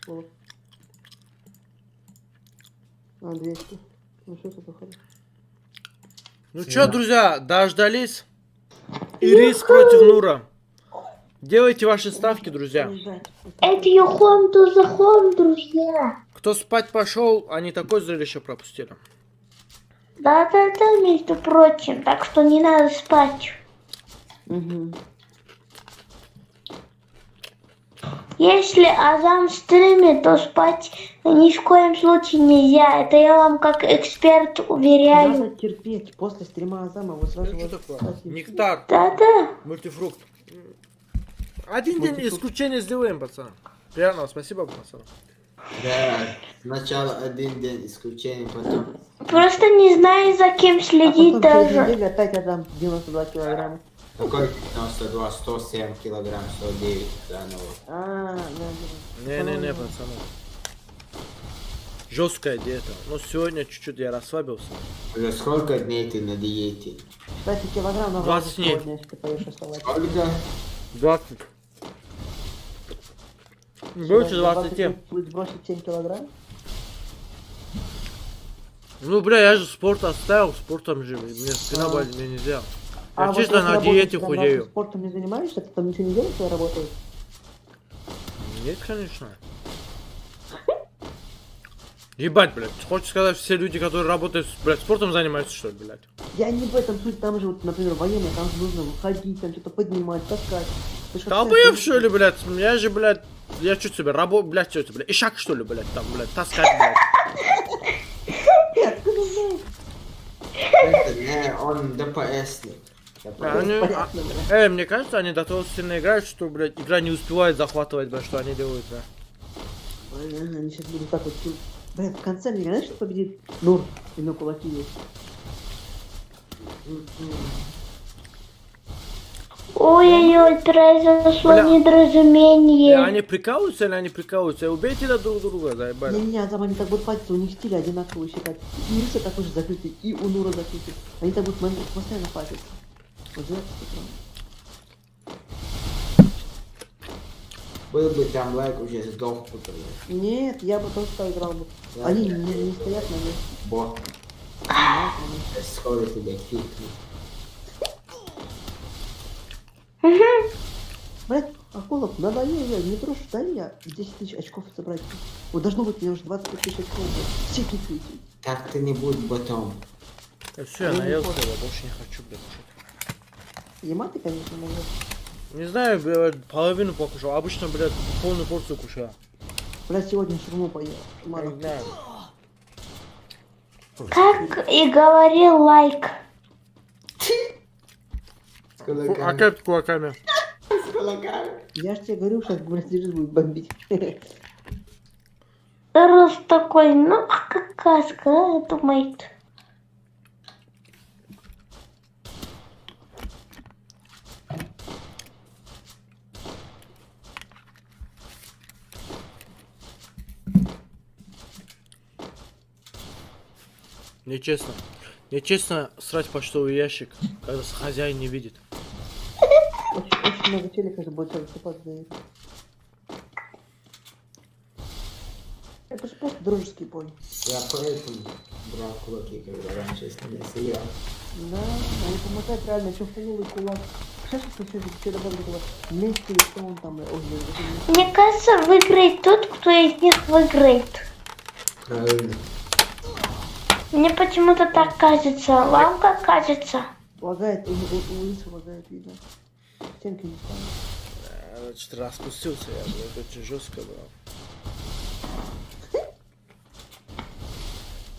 О. А, 200. Ну что это выходит? Ну чё, друзья, дождались? Ирис против Нура. Делайте ваши ставки, друзья. Это your home to the home, друзья. Кто спать пошел, они такое зрелище пропустили. Да-да-да, между прочим, так что не надо спать. Угу. Если Азам стримит, то спать ни в коем случае нельзя. Это я вам как эксперт уверяю. Надо терпеть. После стрима Азама вы сразу... Что вот такое? спать. Нектар, Да-да. мультифрукт. Один день исключения сделаем, пацан. Приятного, спасибо, пацан. Да, сначала один день исключения, потом... Просто не знаю, за кем следить А потом через даже. неделю опять Азам 92 килограмма. Какой 92, 107 килограмм, 109 заново. А, да. Не-не-не, пацаны. Жесткая диета. Но сегодня чуть-чуть я расслабился. Уже сколько дней ты на диете? Кстати, килограмм на 20 дней. сегодня, если ты поешь оставать. Сколько? 20. Больше 20. Будет сбросить 7 килограмм? Ну, бля, я же спорт оставил, спортом же. Мне спина болит, мне нельзя. Я вот чисто если на работаешь, диете прям худею. спортом не занимаешься, ты там ничего не делаешь, когда работаешь? Нет, конечно. Ебать, блядь, хочешь сказать, все люди, которые работают, блядь, спортом занимаются, что ли, блядь? Я не в этом суть, там же, вот, например, военные, там же нужно выходить, там что-то поднимать, таскать. Ты ж как Долбоёб, всякий- что ли, блядь? Я же, блядь, я что тебе, блядь, что тебе, ишак, что ли, блядь, там, блядь, таскать, блядь. Откуда знаешь? Это не, он ДПСник. Они, Понятно, бля. мне кажется, они до того сильно играют, что, блядь, игра не успевает захватывать, блядь, что они делают, блядь. Ага, они сейчас будут так вот... Блядь, в конце, мне знаешь, что победит? Нур, и на кулаки есть. Ой-ой-ой, произошло Бля. недоразумение. Они прикалываются или они прикалываются? Убейте друг друга, заебали. Не-не-не, Азам, они так будут пальцы, у них стиль одинаковый считать. И Ириса такой же закрытый, и у Нура закрытый. Они так будут постоянно пальцать. Вот знаете, Был бы там лайк, уже сдох бы, блядь. Нет, я бы тоже так играл бы. Да, Они да. не стоят на месте. Бог, скоро тебя фикнут. Блять, Акулов, надоел я, не трожь, дай я 10 тысяч очков собрать. Вот должно быть, мне уже 25 тысяч очков. Все кикают. Так ты не будь ботом. Все, я наелся, я больше не хочу, блядь, кушать. Ема ты, конечно, можешь. Не знаю, блядь, половину покушал. Обычно, блядь, полную порцию кушаю. Блять, сегодня шурму поел. Я Мало. не знаю. Как и говорил лайк. С кулаками. Опять кулаками. С кулаками. Я ж тебе говорю, сейчас, блядь, Ирис будет бомбить. Рус такой, ну какая сказала, думает. Нечестно. Нечестно срать почтовый ящик, когда хозяин не видит. Очень много челиков же будет выступать за это. Это же просто дружеский бой. Я поэтому брал кулаки, когда раньше с ними сыграл. Да, они помогают реально, что фуловый кулак. Сейчас что добавили кулак. Вместе, что он там, Мне кажется, выиграет тот, кто из них выиграет. Правильно. Мне почему-то так кажется. Вам как кажется? лагает, у Лисы лагает, видно. Стенки не ставят. Что-то распустился я, блядь, очень жестко было.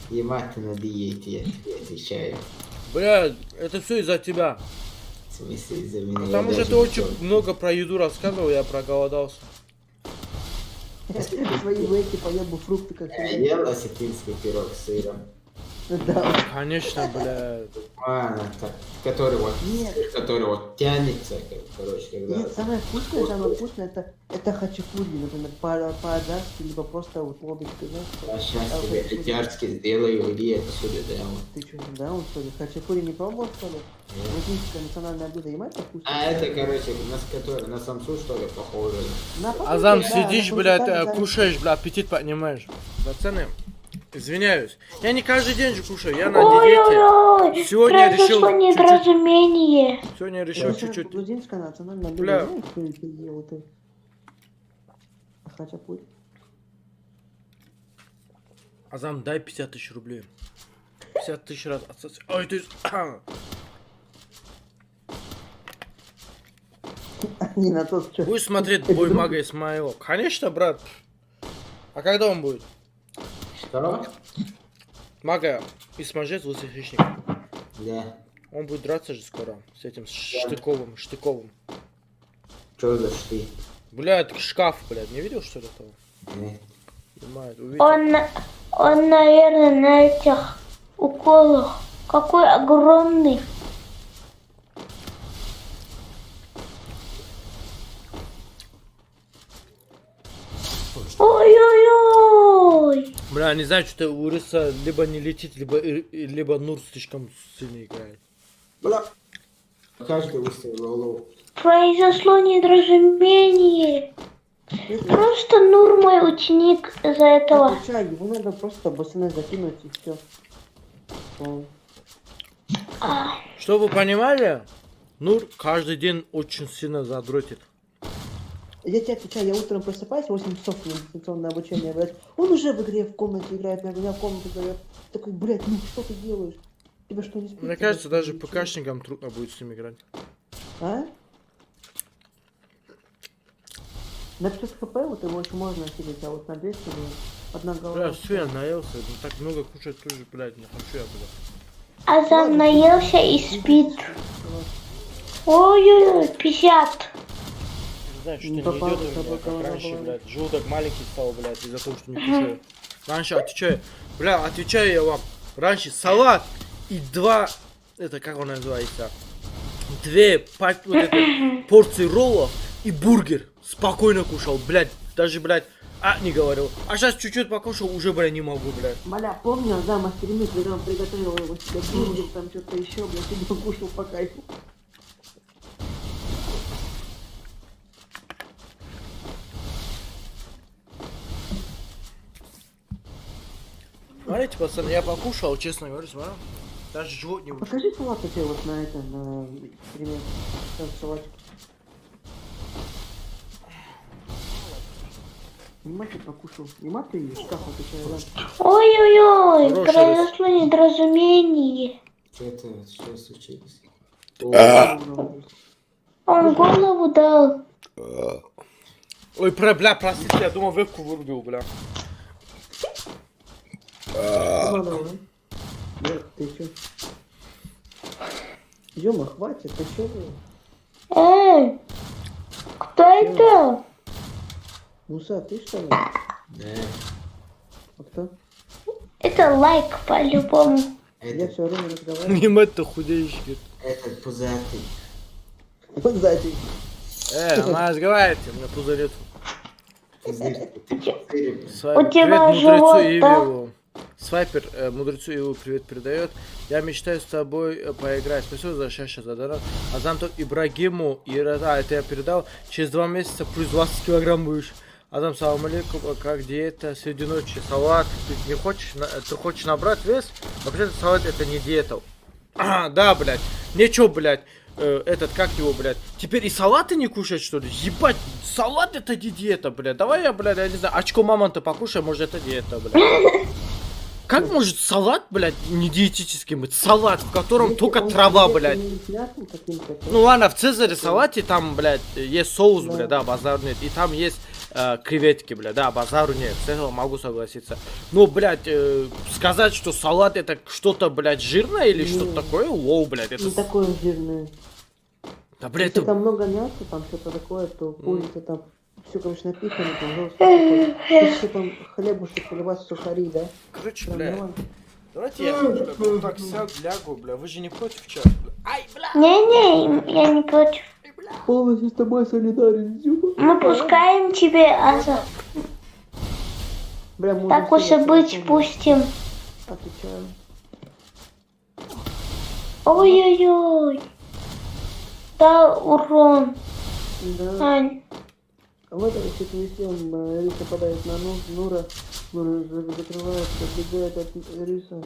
Ебать ты на диете, я тебе отвечаю. Бля, это все из-за тебя. В смысле, из-за меня. Потому я что даже ты не очень помню. много про еду рассказывал, я проголодался. Свои вейки поел бы фрукты, как Я ел осетинский пирог с сыром. Да. Конечно, блядь. Ладно, так, который вот, Нет. который вот тянется, короче, когда... Нет, самое вкусное это хачапури, например, по-аджарски, либо просто вот лодочкой, знаешь? Я сейчас А, тебе хачапури. итярски сделаю, иди отсюда, да, вот. Ты что, да, он что ли? Хачапури не пробовал, что ли? Грузинское национальное блюдо, ема это вкусно? А это, короче, на самсу, что ли, похоже. На попробуй, Азам, да, сидишь, на блядь, консультации, кушаешь, блядь, аппетит поднимаешь. Пацаны, извиняюсь. Я не каждый день же кушаю, я на диете. Ой-ой-ой, Сегодня я решил произошло чуть-чуть. недоразумение. Сегодня я да. решил Это чуть-чуть. грузинское национальное Бля. блюдо, знаешь, что ты ел ты? Хачапури. Азам, дай 50 тысяч рублей. 50 тысяч раз отсоси. Ой, ты... Не на тот, что... Будешь смотреть бой мага Исмаила? Конечно, брат. А когда он будет? Что? Мага Исмажец, лысый хищник. Да. Он будет драться же скоро. С этим Штыковым. Что за шты? Блядь, шкаф, блядь. Не видел, что ли, этого? Нет. Понимает, увидел. Он, наверное, на этих уколах. Какой огромный. Ой-ой-ой. Бля, не знаю, что-то у Рыса либо не летит, либо Нур слишком сильно играет. Бля. Каждый выставил голову. Произошло недоразумение. Просто Нур мой ученик из-за этого. Отвечай, его надо просто быстрее закинуть и все. Чтобы вы понимали, Нур каждый день очень сильно задротит. Я тебе отвечаю, я утром просыпаюсь, 8 часов на дистанционное обучение, блядь. Он уже в игре в комнате играет, меня в комнату зовет. Такой, блядь, ну что ты делаешь? Тебя что, не спится? Мне кажется, блядь, даже ничего? ПКшникам трудно будет с ним играть. А? На 500 хп вот его еще можно осилить, а вот на 200 блин, одна голова. Бля, все, я наелся. Ну, так много кушать тоже, блядь, не хочу я, блядь. Азам наелся и спит. Ой-ой-ой, 50. Не знаю, что Не не попало, идет у чтобы меня, как голова раньше, была. блядь. Желудок маленький стал, блядь, из-за того, что не кушаю. Раньше, отвечаю я вам. Раньше салат и два, это как он называется, две вот это, порции роллов и бургер. Спокойно кушал, блядь, даже, блядь, не говорил. А сейчас чуть-чуть покушал, уже, блядь, не могу, блядь. Маля, помню, да, мастермит, когда он приготовил его себе бургер, там что-то еще, блядь, и он кушал по кайфу. Смотрите, пацаны, я покушал, честно говорю, смотрю. Даже живот не вышел. Покажи салат у тебя вот на это, на эксперимент. Там салатик. Нема ты покушал? Нема ты из шкафа отвечаю, да? Ой-ой-ой, Хороший произошло недоразумение. Что случилось? Он голову дал. Ой, бля, простите, я думал, вебку вырубил, бля. Нет, ты чё? Ёма, хватит, ты чё? Кто это? Муса, ты что ли? Да. А кто? Это лайк по-любому. Я Это, все время разговариваю. Мимо-то худеющий. этот пузатый. Вот сзади. Она разговаривайте, мне пузырит. Пузырь, ты пузырь. У тебя живот, да? Свайпер мудрецу его привет передает. Я мечтаю с тобой поиграть. Спасибо за счастье, за донат. Азам тут Ибрагиму и это я передал. Через 2 месяца плюс 20 килограмм будешь. Азам, салам алейкум, как диета среди ночи? Салат, ты не хочешь, ты хочешь набрать вес? Вообще-то салат это не диета. Да, блядь. Ничего, блядь. Этот, как его, блядь. Теперь и салаты не кушать, что ли? Ебать, салат это не диета, блядь. Давай я, блядь, я не знаю, очко мамонта покушай, может это диета, блядь. Как может салат, блядь, не диетический быть? Салат, в котором только трава, блядь. Ну ладно, в Цезаре салате там, блядь, есть соус, Да. блядь, да, базару нет. И там есть креветки, блядь, да, базару нет. С этого могу согласиться. Но, блядь, сказать, что салат это что-то, блядь, жирное или Не. что-то такое, лоу, блядь, это... Не такое жирное. Да, блядь, Если это... там много мяса, там что-то такое, то курица там все, конечно, напихано, там жестко. Еще там хлебушек, колбас, сухари, да? Короче, Прям блядь, нормально. Давайте я бля, вот так сяг, лягу, бля. Вы же не против чат, бля? Ай, бля! Не-не, я не против. Полностью с тобой солидарен, Зюба. Мы пускаем тебе, Аза. Бля, можно Так уж и сделать, быть, я помню. пустим. Отвечаю. Ой-ой-ой. Да, урон. Да. Ань. В этом если он Рис нападает на Нура, Нура закрывает, отбегает от Риса,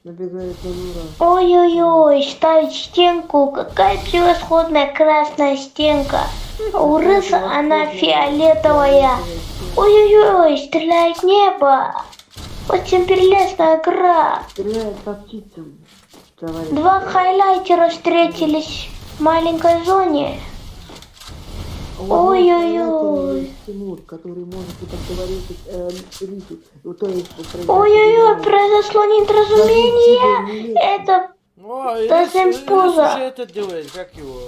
набегает на Нура. Ой-ой-ой, ставить стенку. Какая превосходная красная стенка. У Рыса она фиолетовая. Ой-ой-ой, стреляет небо. Очень прелестная игра. Стреляет по птицам, товарищ. Два хайлайтера встретились в маленькой зоне. Ой-ой-ой. Тимур, который может поговорить Рису. То есть, Ой-ой-ой, произошло недоразумение. Это О, Да Ирис Сэмпуза. уже это делает, как его?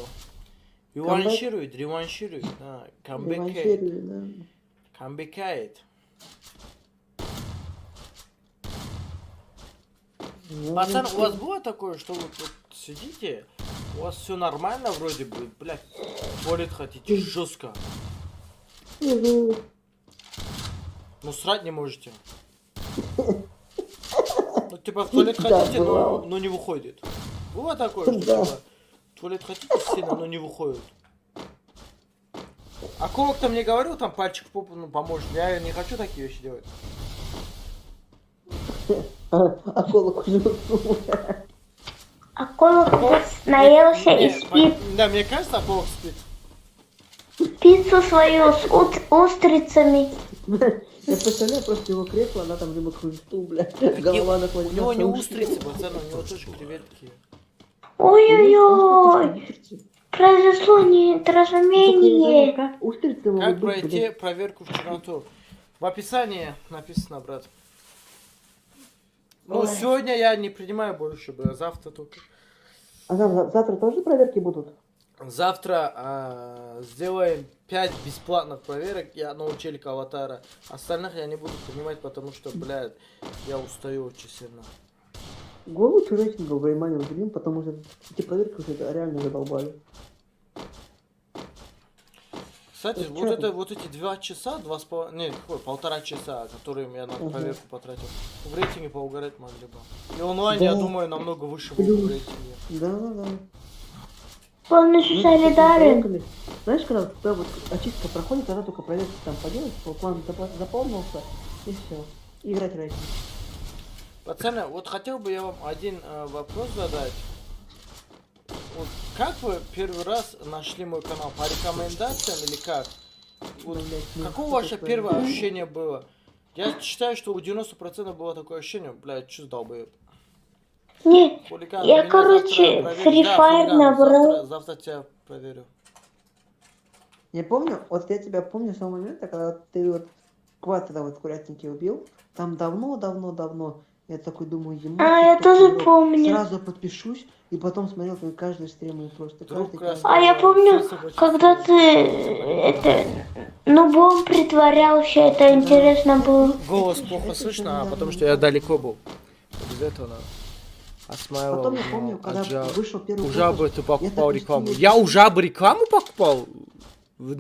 Реванширует, да. Камбэкает. Реванширует, да. Камбэкает. Ну, Пацан, ну, у вас было такое, что вы вот сидите, у вас все нормально вроде бы, блядь, туалет хотите жестко, ну, но срать не можете. Ну типа в туалет Да, хотите, бывало. но не выходит. Было такое, что Да. типа в туалет хотите сильно, но не выходит. А Колок-то мне говорил, там пальчик в попу ну, поможет. Я не хочу такие вещи делать. А колок уже уснул. а Колок наелся и Не, спит. Да, мне кажется, Колок спит. Пиццу свою с устрицами. Я представляю просто его кресло, она там либо стул, блядь, голова У находится. него не устрицы, пацан, у него тоже креветки. Ой-ой-ой, произошло недоразумение. Как устрицы могут Как быть, пройти блядь? проверку в черноту? В описании написано, брат. Ну, Ой. сегодня я не принимаю больше, брат, завтра только. А завтра тоже проверки будут? Завтра сделаем 5 бесплатных проверок, я научил аватара. Остальных я не буду принимать, потому что, блядь, я устаю очень сильно. Голову рейтинга в Реймане уделим, потому что эти проверки уже реально задолбали. Кстати, Ну, вот, чё это, вот эти 2 часа, 2,5, нет, какой, 1,5 часа, которые я на проверку потратил, в рейтинге поугарать могли бы. И онлайн, я Да. думаю, намного выше был в рейтинге. Да. Полностью Ну, с этими солидарен. проверками, знаешь, когда у тебя вот очистка проходит, тогда только проверки там поделать, план заполнился, и все. И играть рейтинг. Пацаны, вот хотел бы я вам один вопрос задать. Вот как вы первый раз нашли мой канал? По рекомендациям или как? Вот, Блядь, ну, какое что ваше такое? первое ощущение было? Я считаю, что у 90% было такое ощущение, блядь, что долбоеб. Не, Хулиган, я, меня короче, завтра проверишь. Free Да, Fire хулиган, набрал. завтра тебя проверю. Я помню, вот я тебя помню с того момента, когда ты вот Кватера вот в курятнике убил, там давно, я такой думаю, ему Я тоже помню. сразу подпишусь, и потом смотрел твои каждый стрим, и просто Друг каждый. раз- А я помню, Все собачьи когда стороны. ты нубом притворялся, это интересно было. Голос плохо слышно, потому что я далеко был. Без этого надо. Асмайлов, Потом я помню, когда Аджа. вышел первый У жабы выпуск, ты я покупал так рекламу. устал. Я у жабы рекламу покупал? Вы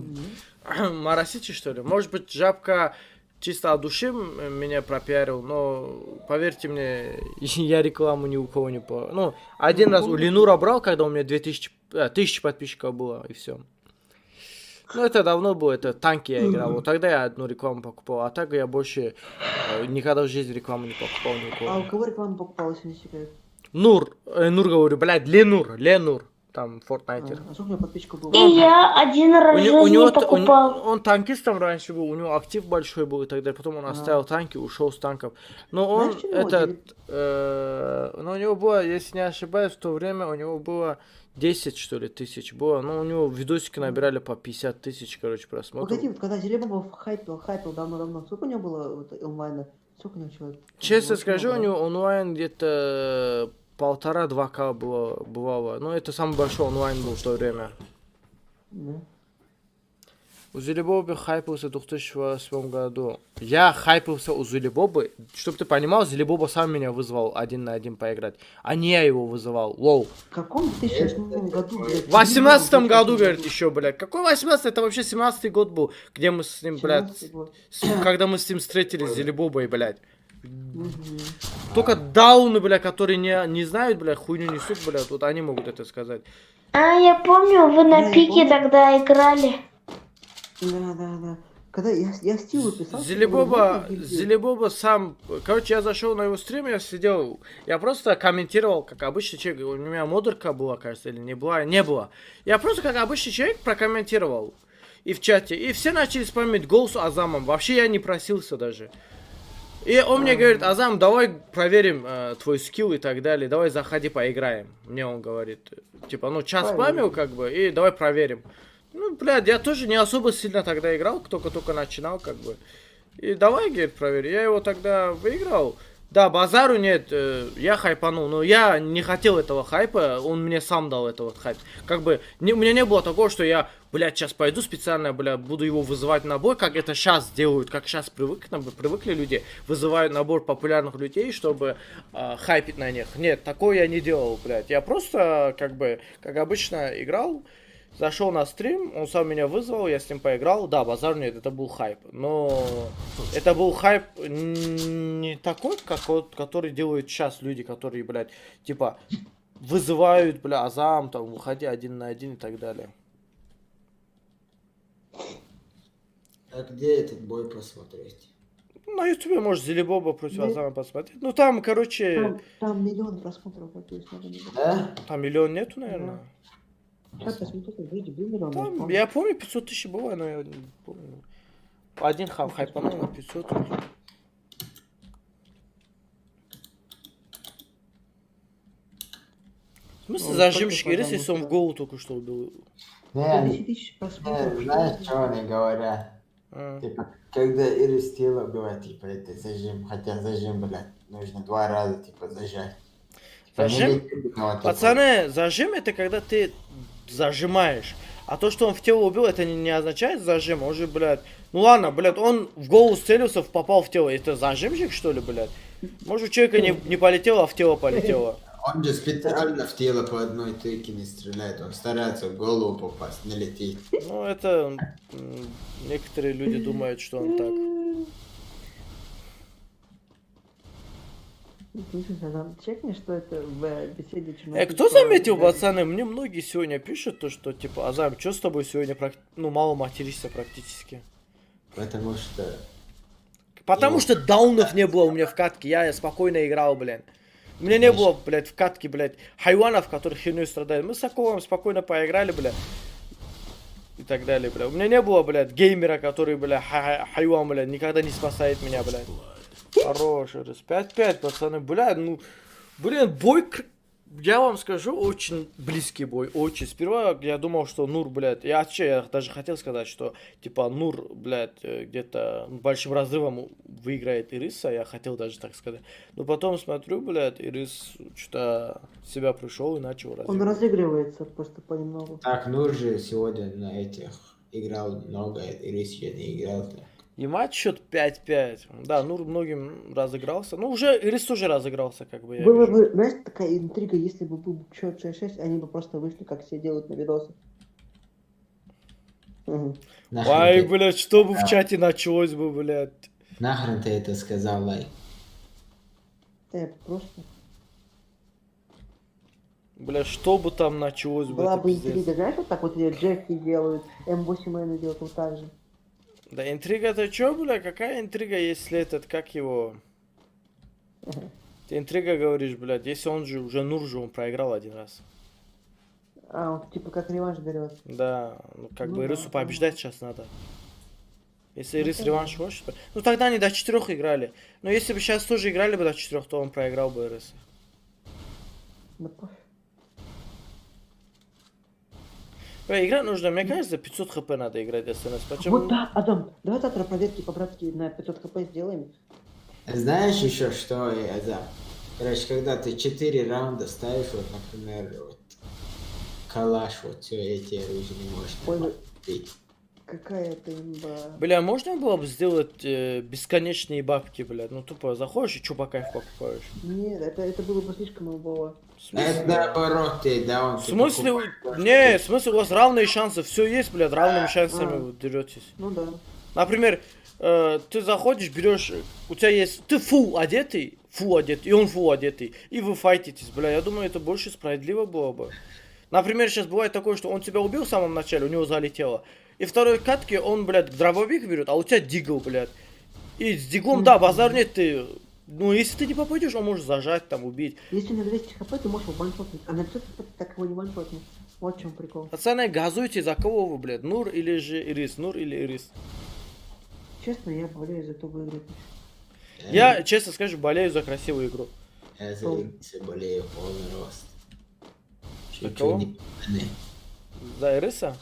моросите, что ли? Может быть, жабка чисто от души меня пропиарил, но поверьте мне, я рекламу ни у кого не по... Ну, один раз у Ленура брал, когда у меня 1000 подписчиков было, и все. Ну, это давно было, это танки я играл. Вот тогда я одну рекламу покупал, а так я больше никогда в жизни рекламу не покупал ни у кого. А у кого реклама покупалась, не секрет? Нур говорю, блядь, Ленур, там, фортнайтер. А сколько у меня подписчиков было? И я один раз в жизни покупал. Он танкистом раньше был, у него актив большой был и так далее, потом он оставил танки, ушел с танков. Но он, Знаешь, чего но у него было, если не ошибаюсь, в то время у него было 10, что ли, тысяч было, но у него видосики набирали по 50 тысяч, короче, просмотров. Погоди, вот когда Зелебов хайпил давно, сколько у него было вот, онлайна? Сколько у него человек? Честно Очень скажу, у много, да? него онлайн где-то 1,5-2К бывало. Ну, это самый большой онлайн был в то время. Да. У Зелебобы хайпился в 2008 году. Я хайпился у Зелебобы. Чтоб ты понимал, Зелебоба сам меня вызвал 1 на 1 поиграть. А не я его вызывал. Лоу. В каком 2008 году, блядь? В 18 году, говорит, еще, блядь. Какой 18? Это вообще 17-й год был, где мы с ним, блядь, 17-й год. когда мы с ним встретились с Зелебобой, блядь. Мгм. Только дауны, блядь, которые не знают, блядь, хуйню несут, блядь, вот они могут это сказать. А, я помню, вы Да, на я пике помню. тогда играли. Да. Когда я Стиву писал... Зелебоба сам... Короче, я зашел на его стрим, я сидел... Я просто комментировал, как обычный человек. У меня модерка была, кажется, или не была? Не было. Я просто, как обычный человек, прокомментировал. И в чате. И все начали спамить голос Азамом. Вообще я не просился даже. И он мне говорит: Азам, давай проверим твой скилл и так далее. Давай заходи, поиграем. Мне он говорит. Типа, ну, час спамил, как бы, и давай проверим. Ну, блядь, я тоже не особо сильно тогда играл, только начинал, как бы. И давай, говорит, проверь. Я его тогда выиграл. Да, базару нет, я хайпанул, но я не хотел этого хайпа, он мне сам дал этот хайп. Как бы, у меня не было такого, что я, блядь, сейчас пойду специально, блядь, буду его вызывать на бой, как это сейчас делают, как сейчас привыкли люди, вызывают набор популярных людей, чтобы хайпить на них. Нет, такое я не делал, блядь. Я просто, как бы, как обычно играл. Зашел на стрим, он сам меня вызвал, я с ним поиграл. Да, базар нет, это был хайп. Но это был хайп не такой, как вот, который делают сейчас люди, которые, блядь, типа, вызывают, бля, Азам, там, выходи 1 на 1 и так далее. А где этот бой посмотреть? На ютубе можешь Зелебоба против Азама посмотреть. Ну там, короче... Там миллион просмотров, как есть, надо не Да? Там миллион нету, наверное. Сейчас посмотрю, вроде был миллион. Там, я помню, 500 тысяч было, но я не помню. Один хайпанул на 500. В смысле зажимщик Ирис, если он в голову только что убил? Не, 10 тысяч просмотров. знаешь, что они говорят? А. Типа, когда Ирис тело убивает, типа, это зажим, хотя зажим, блядь, нужно 2 раза, типа, зажать. Зажим? Ну, типа, Пацаны, зажим это когда ты зажимаешь. А то, что он в тело убил, это не означает зажим. Он же, блядь... Ну ладно, блядь, он в голову целился, попал в тело. Это зажимщик, что ли, блядь? Может, у человека не полетело, а в тело полетело. Он же специально в тело по одной тыке не стреляет, он старается в голову попасть, не летит. Ну, это... Некоторые люди думают, что он так. Слушай, Азам, чекни, что это в беседе Чернобыльского... Кто заметил, пацаны, мне многие сегодня пишут, то, что, типа, Азам, что с тобой сегодня, мало материшься практически? Потому что... Потому что даунов не было у меня в катке, я спокойно играл, блин. У меня не было, блядь, в катке, блядь, хайванов, которые херней страдают. Мы с Аковым спокойно поиграли, блядь. И так далее, блядь. У меня не было, блядь, геймера, который, блядь, хайван, блядь, никогда не спасает меня, блядь. Хороший раз. 5-5, пацаны, блядь, ну, блин, бой, я вам скажу, очень близкий бой, очень. Сперва я думал, что Нур, блядь, я даже хотел сказать, что, типа, Нур, блядь, где-то большим разрывом выиграет Ириса, я хотел даже так сказать. Но потом смотрю, блядь, Ирис что-то в себя пришел и начал Он разыгрывается просто понемногу. Так, Нур же сегодня на этих играл много, Ирис еще не играл. И матч счет 5-5. Да, Нур многим разыгрался. Ну, уже Ирис тоже разыгрался, как бы, я Было вижу. бы, знаешь, такая интрига, если бы был счет 6-6, они бы просто вышли, как все делают на видосах. Угу. Ай, блядь, что бы в чате началось бы, блядь. Нахрен ты это сказал, лайк? Просто... Бля, что бы там началось бы, Была это бы пиздец. интрига, знаешь, вот так вот Джеки делают, М8 делают вот так же. Да интрига-то чё, бля, какая интрига, если этот, как его... Ты интрига говоришь, блядь, если он же уже Нур же он проиграл 1 раз. А, он типа как реванш берет. Да, ну как Ну бы да, Ирису побеждать сейчас надо. Если Ирис реванш хочет, ну тогда они до 4 играли. Но если бы сейчас тоже играли бы до 4, то он проиграл бы Ириса. Да пофиг. Бля, играть нужно, мне кажется, за 500 хп надо играть СНС. Почему? Вот да, Адам, давай завтра проверки по-братски на 500 хп сделаем. Знаешь еще что, Азам? Короче, когда ты 4 раунда ставишь, вот, например, вот, калаш, вот все эти оружия не можешь Ой, нормально бить. Какая ты имба. Бля, можно было бы сделать бесконечные бабки, блядь? Ну тупо заходишь и чупакайф покупаешь. Нет, это было бы слишком имбово. В смысле? Это наоборот, ты, да, он... В смысле, не, в смысле у вас равные шансы, все есть, блядь, равными шансами вы деретесь. Ну да. Например, ты заходишь, берешь, у тебя есть, ты фул одетый, и он фул одетый, и вы файтитесь, бля, я думаю, это больше справедливо было бы. Например, сейчас бывает такое, что он тебя убил в самом начале, у него залетело, и второй катке он, блядь, дробовик берет, а у тебя дигл, блядь. И с диглом, да, базар нет, ты, ну, если ты не попадешь, он может зажать, там, убить. Если на 200 хп, ты можешь его ваншотнуть, а на 500 хп ты так его не ваншотнешь. Вот в чем прикол. Пацаны, газуйте, за кого вы, блядь, Нур или же Ирис, Нур или Ирис? Честно, я болею за то выиграть. Я, честно скажу, болею за красивую игру. Я за Ириса болею полный рост. За Чуть-чуть кого? не пацаны. За Ириса?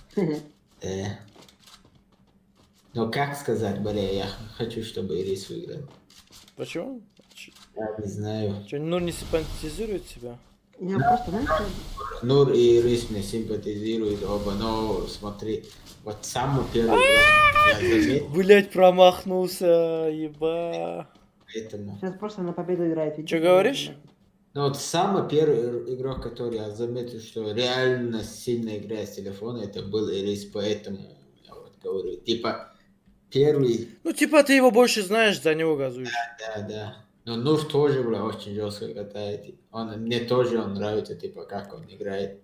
Ну как сказать болею, я хочу, чтобы Ирис выиграл. Почему? Я не знаю. Че, Нур не симпатизирует себя? Я просто, знаешь, что... Нур и Ирис мне симпатизируют оба, но смотри, вот самый первый игрок я заметил, Блять, промахнулся, еба. поэтому... Сейчас просто на победу играет. Че говоришь? Ну вот самый первый игрок, который я заметил, что реально сильно играет с телефона, это был Ирис, поэтому я вот говорю, типа, первый, Ну, типа, ты его больше знаешь, за него газуешь. да. Но Нур тоже, бля, очень жестко катает. Мне тоже он нравится, типа, как он играет.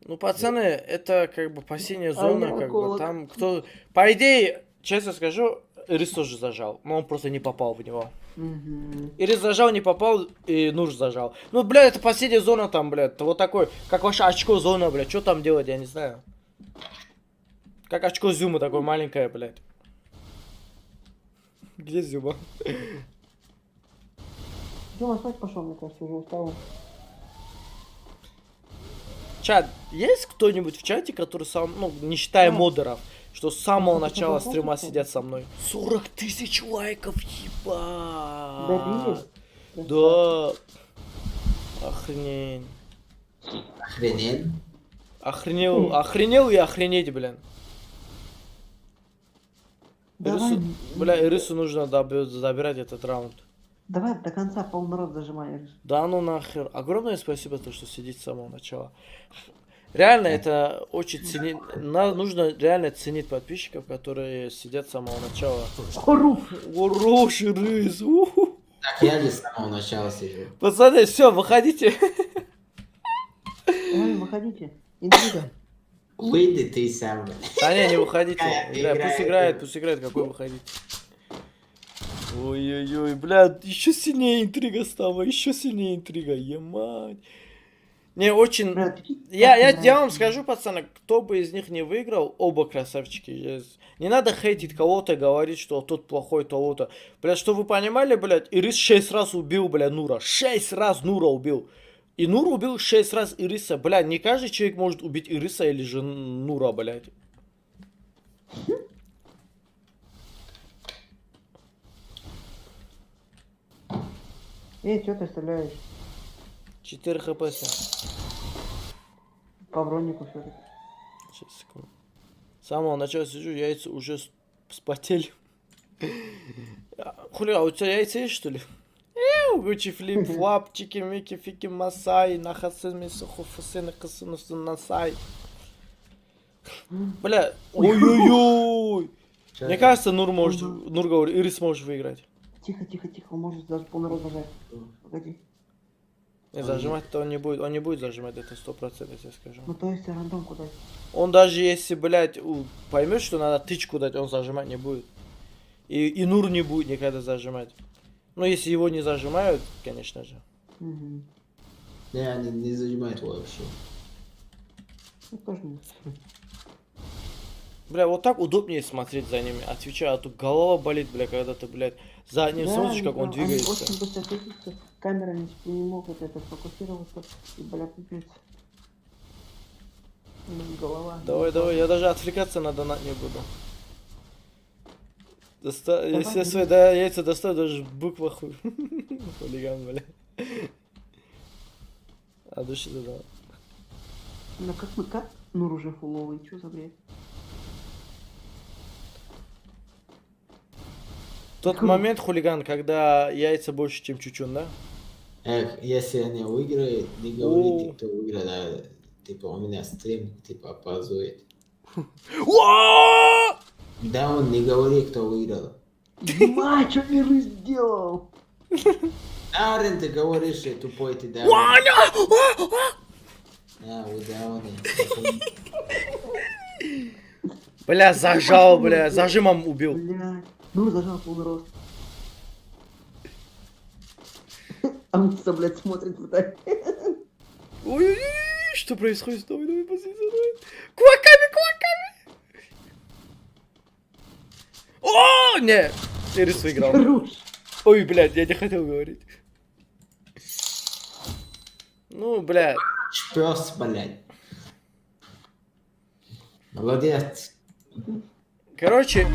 Ну, пацаны, это как бы посиняя зона, я как бы около. там кто... По идее, честно скажу, Ирис тоже зажал, но он просто не попал в него. Мгм. Ирис зажал, не попал, и Нур зажал. Ну, бля, это последняя зона там, блядь, вот такой, как ваше очко зона, блядь, что там делать, я не знаю. Как очко Зюма, такое маленькое, блядь. Где Зюма? Дима, спать пошел, мне кажется, уже устал. Чат, есть кто-нибудь в чате, который сам, ну, не считая Да. модеров, что с самого Ну, начала это стрима плохо, сидят со мной? 40 тысяч лайков, еба! Добили? Да. Охренеть. Охренеть. Охренел и охренеть, блин. Давай, Ирису нужно забирать этот раунд. давай до конца полный рот зажимаешь. Да ну нахер. Огромное спасибо, то, что сидите с самого начала. Реально, это очень ценить. Нужно реально ценить подписчиков, которые сидят с самого начала. Хороший рыс. Уху. Так я же с самого начала сижу. Пацаны, все, выходите. Давай, выходите. Интрига. Выйди ты сам, бля. Да не выходите. Играет. Пусть играет, какой выходите. Ой-ой-ой, блядь, еще сильнее интрига стала, еще сильнее интрига, емать. Не, очень... Брат, Я вам скажу, пацаны, кто бы из них не выиграл, оба красавчики. Не надо хейтить кого-то и говорить, что тот плохой, того-то. Блядь, что вы понимали, блядь, Ирис 6 раз убил, блядь, Нура. 6 раз Нура убил. И Нур убил 6 раз Ириса. Блядь, не каждый человек может убить Ириса или же Нура, блядь. что ты оставляешь? 4 хп. По бронику все-таки. Сейчас, секунду. С самого начала сижу, яйца уже вспотели. Хули, а у тебя яйца есть, что ли? Гучи флип, флап, чики, мики, фики, масай, нахасы, мисуху, фасины, касынусы, насай. Бля, ой-ой-ой. Мне кажется, Нур говорит, Ирис может выиграть. Тихо, он может даже полный рот зажать. Погоди. Не, зажимать-то он не будет зажимать, это 100%, я скажу. Ну то есть рандом куда? Он даже если, блядь, поймет, что надо тычку дать, он зажимать не будет. И Нур не будет никогда зажимать. Ну, если его не зажимают, конечно же. Угу. Не, они не зажимают вообще. Ну тоже нет. Бля, вот так удобнее смотреть за ними. Отвечаю, а то голова болит, бля, когда ты, блядь, за ним смотришь, как он двигается. Очень быстро двигается, камера не могут это сфокусироваться, и, блядь, пипец. Голова. Давай, я даже отвлекаться на донат не буду. Если я свои яйца достану, даже в буквах хулиган, бля. А души туда. Ну как мы как? Нур уже фуловый, что за бред? Тот момент, хулиган, когда яйца больше, чем чучун, да? Если они выиграют, не говорите, кто выиграл, а типа у меня стрим, типа опаздывает. Уа! Да, он не говорит, кто выиграл. Ема, что миры сделал? Арен, ты говоришь, что тупой ты, да? Ваня! Вы дауны. Бля, зажал, бля, зажимом убил. Блядь. Ну, зажал полный рост. А Муса, блядь, смотрит вот так. Ой, что происходит? Давай, давай, давай. Кулаками, кулаками! О, не! Ирис выиграл. Хорош. Ой, блядь, я не хотел говорить. Ну, блядь. Пес, блядь. Молодец. Короче,